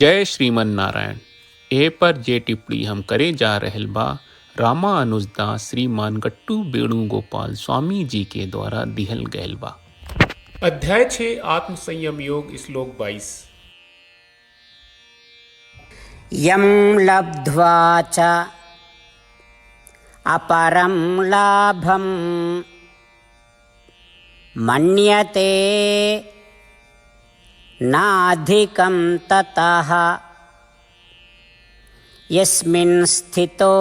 जय श्रीमन नारायण। ए पर जे टिप्पणी हम करे जा रहल बा रामानुजदास श्रीमान गट्टू वेणुगोपाल स्वामी जी के द्वारा दिहल गयल बा। अध्याय 6 आत्म संयम योग श्लोक 22। यं लब्ध्वा च अपरं लाभं मन्यते नाधिकं ततः यस्मिन् स्थितो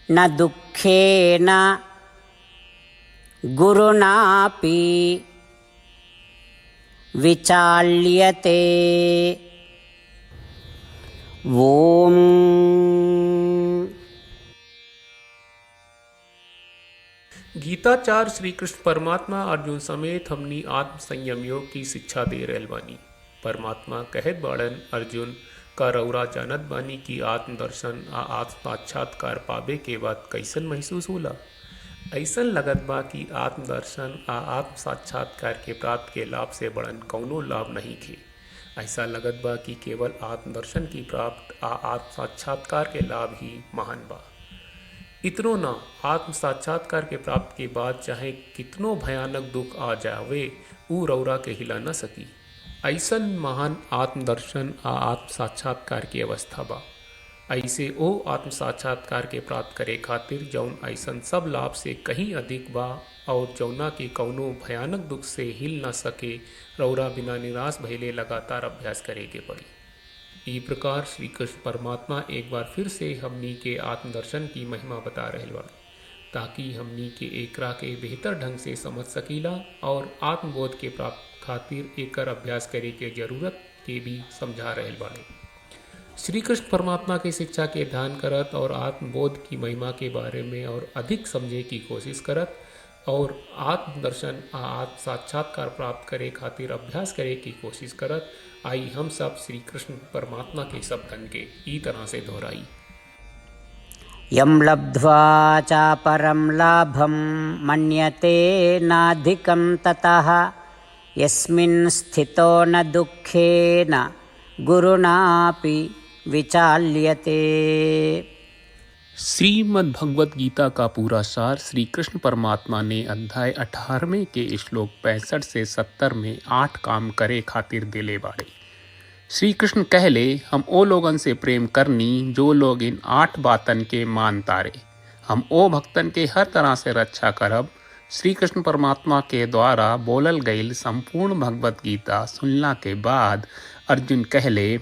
न दुःखेन गुरुणापि विचाल्यते। ओम। गीताचार्य श्री कृष्ण परमात्मा अर्जुन समेत हमनी आत्म संयम योग की शिक्षा दे रहल बानी। परमात्मा कहत बाड़न, अर्जुन का रौरा जानत बानी कि आत्म दर्शन आ आत्म साक्षात्कार पावे के बाद कैसन महसूस होला। ऐसन लगत बा कि आत्म दर्शन आ आत्म साक्षात्कार के प्राप्त के लाभ से बड़न कौनो लाभ नहीं थे। ऐसा लगत बा कि केवल आत्म दर्शन की प्राप्त आ आत्म साक्षात्कार के लाभ ही महान बा। इतनो ना, आत्म साक्षात्कार के प्राप्त के बाद चाहे कितनो भयानक दुख आ जावे ऊ रौरा के हिला न सकी। ऐसन महान आत्मदर्शन आ आत्म साक्षात्कार की अवस्था बा। ऐसे ओ आत्म साक्षात्कार के प्राप्त करे खातिर जौन ऐसन सब लाभ से कहीं अधिक बा और जौना के कौनो भयानक दुख से हिल न सके, रौरा बिना निराश भइले लगातार अभ्यास करे के पड़ी। ई प्रकार श्री कृष्ण परमात्मा एक बार फिर से हमनी के आत्मदर्शन की महिमा बता रहे बाड़े, ताकि हमनी के एकरा के बेहतर ढंग से समझ सकीला और आत्मबोध के प्राप्त खातिर एकर अभ्यास करे के जरूरत के भी समझा रहे बाड़े। श्री कृष्ण परमात्मा के शिक्षा के ध्यान करत और आत्मबोध की महिमा के बारे में और अधिक समझे की कोशिश करत और आत्मदर्शन आ आत्म साक्षात्कार प्राप्त करे खातिर अभ्यास करे की कोशिश करत आई हम सब श्री कृष्ण परमात्मा के शब्दन के ई तरह से दोहराई। यं लब्ध्वा चापरं लाभं मन्यते नाधिकं ततः यस्मिन् स्थितो न दुःखेन गुरुणापि विचाल्यते। श्रीमद् भगवत गीता का पूरा सार श्री कृष्ण परमात्मा ने अध्याय 18वें के श्लोक 65 से 70 में 8 काम करे खातिर दिले बाड़े। श्री कृष्ण कहले, हम ओ लोगन से प्रेम करनी जो लोग इन 8 बातन के मान तारे। हम ओ भक्तन के हर तरह से रक्षा करब। श्री कृष्ण परमात्मा के द्वारा बोलल गईल संपूर्ण भगवत गीता सुनला के बाद अर्जुन कहले,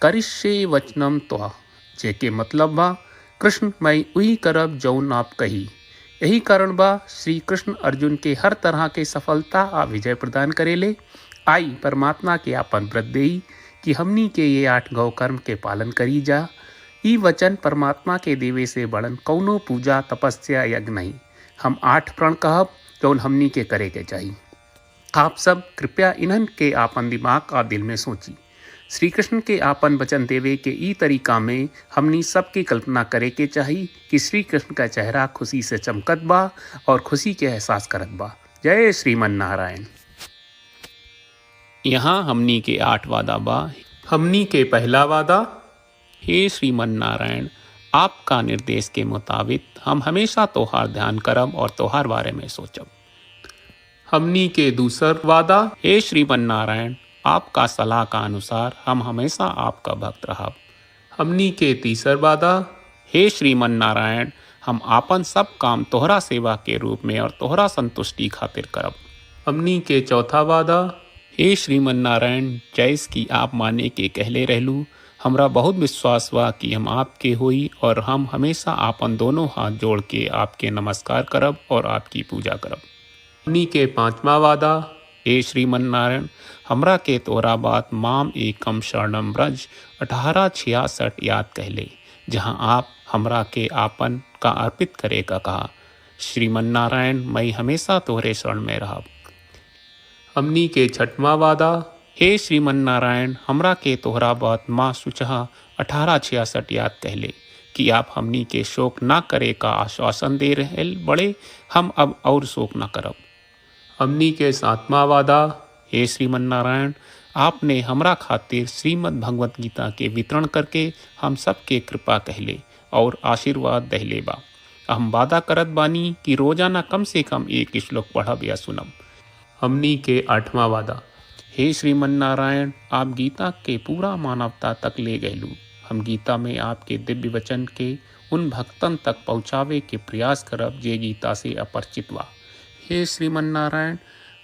करिष्ये वचनम त्वा, जेके मतलब बा कृष्ण मैं वही करब जौन आप कही। यही कारण बा श्री कृष्ण अर्जुन के हर तरह के सफलता आ विजय प्रदान करेले। आई परमात्मा के आपन व्रत देई कि हमनी के ये 8 गौ कर्म के पालन करी जा। ई वचन परमात्मा के देवे से बड़न कौनो पूजा तपस्या यज्ञ नहीं। हम 8 प्रण कहब जौन हमनी के करे के चाहिए। आप सब कृपया इन्हन के आपन दिमाग और दिल में सोची। श्री कृष्ण के आपन वचन देवे के ई तरीका में हमनी सबकी कल्पना करे के चाहिए कि श्री कृष्ण का चेहरा खुशी से चमकत बा और खुशी के एहसास करत बा। जय श्रीमन नारायण। यहाँ हमनी के 8 वादा बा। हमनी के पहला वादा, हे श्रीमन नारायण, आपका निर्देश के मुताबिक हम हमेशा तोहार ध्यान करब और तोहार बारे में सोचब। हमनी के दूसर वादा, हे श्रीमन नारायण, आपका सलाह का अनुसार हम हमेशा आपका भक्त रहब। हमनी के तीसर वादा, हे श्रीमन नारायण, हम आपन सब काम तोहरा सेवा के रूप में और तोहरा संतुष्टि खातिर करब। हमनी के चौथा वादा, हे श्रीमन नारायण, जैस की आप माने के कहले रहलू, हमरा बहुत विश्वास बा कि हम आपके होई और हम हमेशा आपन दोनों हाथ जोड़ के आपके नमस्कार करब और आपकी पूजा करब। हमनी के पांचवा वादा, हे श्रीमन नारायण, हमरा के तोरा बात माम एकम शरणम ब्रज 1866 याद कहले, जहाँ आप हमरा के आपन का अर्पित करे का कहा। श्रीमन नारायण, मैं हमेशा तोहरे शरण में रहब। हमनी के छठवां वादा, हे श्रीमन नारायण, हमरा के तोहरा बात माँ सुचहा 1866 याद कहले कि आप हमनी के शोक ना करे का आश्वासन दे रहे बड़े। हम अब और शोक ना करब। हमनी के 7वां वादा, हे श्रीमन नारायण, आपने हमरा खातिर श्रीमद् भगवत गीता के वितरण करके हम सबके कृपा कहले और आशीर्वाद दहले बा। हम वादा करत बानी कि रोजाना कम से कम एक श्लोक पढ़ब या सुनब। हमनी के 8वां वादा। हे श्रीमन नारायण, आप गीता के पूरा मानवता तक ले गयलू। हम गीता में आपके दिव्य वचन के उन भक्तन तक पहुँचावे के प्रयास करब जे गीता से अपरिचित बा। हे श्रीमन नारायण,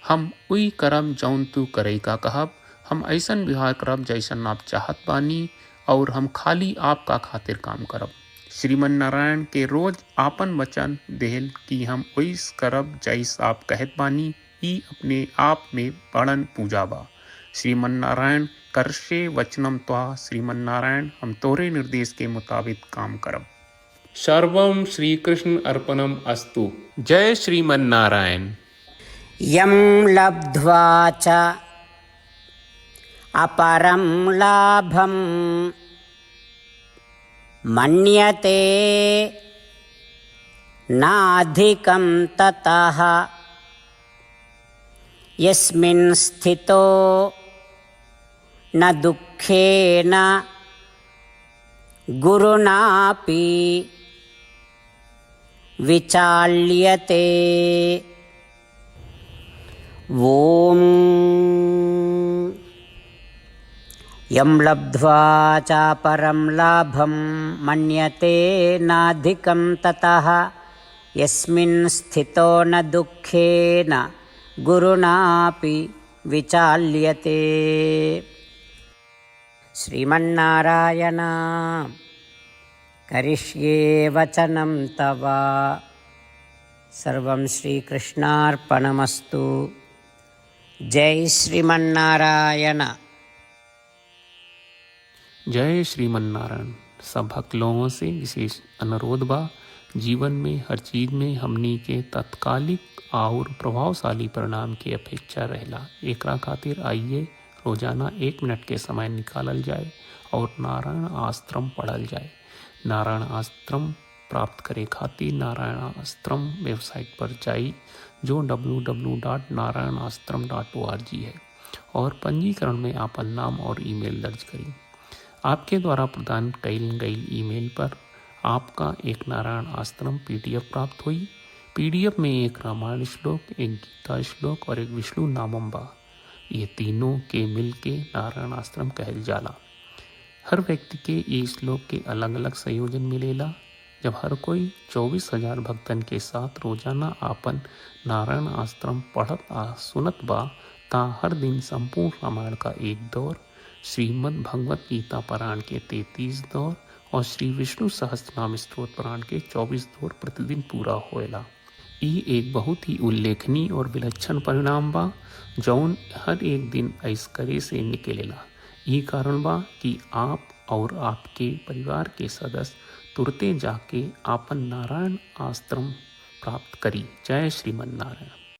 हम उई करब जौन तू करे का कहब। हम ऐसन व्यवहार करब जैसन आप चाहत बानी और हम खाली आपका खातिर काम करब। श्रीमन नारायण के रोज आपन वचन देहल कि हम ओइस करब जैस आप कहत बानी, ई अपने आप में बड़न पूजा बा। श्रीमन नारायण, करशे वचनम त्वा। श्रीमन नारायण, हम तोरे निर्देश के मुताबिक काम करब। सर्वम श्री कृष्ण अर्पणम अस्तु। जय श्रीमन नारायण। यं लब्ध्वा च अपरं लाभं मन्यते नाधिकं ततः यस्मिन् स्थितो न दुःखेन गुरुणापि विचाल्यते। ॐ यं लब्ध्वा चापरं लाभं मन्यते नाधिकं ततः यस्मिन् स्थितो न दुःखेन गुरुणापि विचाल्यते। श्रीमन्नारायण, करिष्ये वचनं तव। सर्वं श्रीकृष्णार्पणमस्तु। जय श्रीमन्नारायण। जय श्रीमन नारायण। सब भक्त लोगों से विशेष अनुरोध बा, जीवन में हर चीज में हमनी के तत्कालिक और प्रभावशाली परिणाम की अपेक्षा रहेला। एकरा खातिर आइए रोजाना 1 मिनट के समय निकालल जाए और नारायण आश्रम पढ़ल जाए। नारायण आश्रम प्राप्त करे खातिर नारायण आश्रम वेबसाइट पर जाई, जो www.narayanashram.org है, और पंजीकरण में आपन नाम और ईमेल दर्ज करी। आपके द्वारा प्रदान कईल गई ईमेल पर आपका एक नारायण आश्रम PDF प्राप्त हुई। PDF में एक रामायण श्लोक, एक गीता श्लोक और एक विष्णु नामम बा। ये तीनों के मिल के नारायण आश्रम कहल जाला। हर व्यक्ति के ये श्लोक के अलग अलग संयोजन मिलेला। जब हर कोई 24,000 भक्तन के साथ रोजाना आपन नारायण आश्रम पढ़त आ सुनत बा, ता हर दिन संपूर्ण रामायण का 1 दौर, श्रीमद् भगवत गीता पारायण के 33 दौर और श्री विष्णु सहस्त्रनाम स्तोत्र पारायण के 24 दौर प्रतिदिन पूरा होएला। ई एक बहुत ही उल्लेखनीय और विलक्षण परिणाम बा, जौन हर एक दिन ऐस करे से निकलेला। ई कारण बा कि आप और आपके परिवार के सदस्य तुरते जाके आपन नारायण आश्रम प्राप्त करी। जय श्रीमन नारायण।